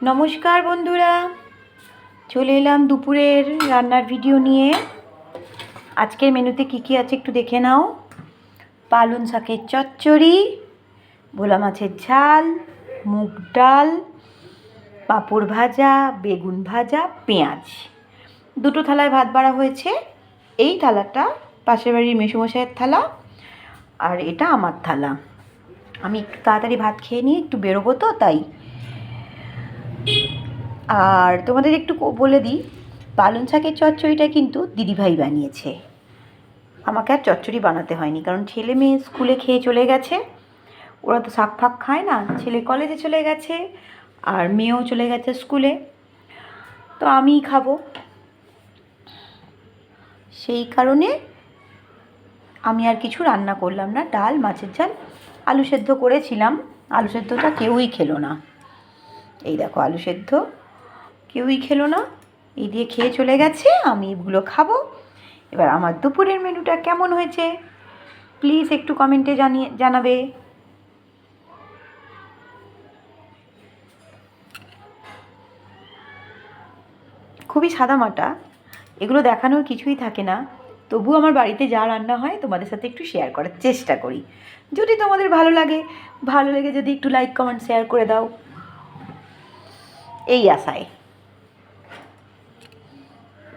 নমস্কার বন্ধুরা, চলে এলাম দুপুরের রান্নার ভিডিও নিয়ে। আজকের মেনুতে কি আছে একটু দেখে নাও। পালং শাকের চচ্চড়ি, ভোলা মাছের ঝাল, মুগ ডাল, পাঁপড় ভাজা, বেগুন ভাজা, পেঁয়াজ। দুটো থালায় ভাত বাড়া হয়েছে। এই থালাটা পাশের বাড়ির মেসোমশাইয়ের থালা, আর এটা আমার থালা। আমি একটু তাড়াতাড়ি ভাত খেয়ে নিয়ে একটু বেরোবো, তো তাই। আর তোমাদের একটু বলে দিই, পালং শাকের চচ্চড়িটা কিন্তু দিদিভাই বানিয়েছে। আমাকে আর চচ্চড়ি বানাতে হয়নি, কারণ ছেলে মেয়ে স্কুলে খেয়ে চলে গেছে। ওরা তো শাক ফাক খায় না। ছেলে কলেজে চলে গেছে আর মেয়েও চলে গেছে স্কুলে, তো আমিই খাবো। সেই কারণে আমি আর কিছু রান্না করলাম না। ডাল, মাছের ঝাল, আলু সেদ্ধ করেছিলাম। আলু সেদ্ধটা কেউই খেলো না। এই দেখো, আলু সেদ্ধ কেউই খেলো না। এই দিয়ে খেয়ে চলে গেছে, আমি এগুলো খাবো। এবার আমার দুপুরের মেনুটা কেমন হয়েছে প্লিজ একটু কমেন্টে জানাবে। খুবই সাদামাটা, এগুলো দেখানোর কিছুই থাকে না। তবু আমার বাড়িতে যা রান্না হয় তোমাদের সাথে একটু শেয়ার করার চেষ্টা করি। যদি তোমাদের ভালো লেগে যদি একটু লাইক কমেন্ট শেয়ার করে দাও, এই আশায়।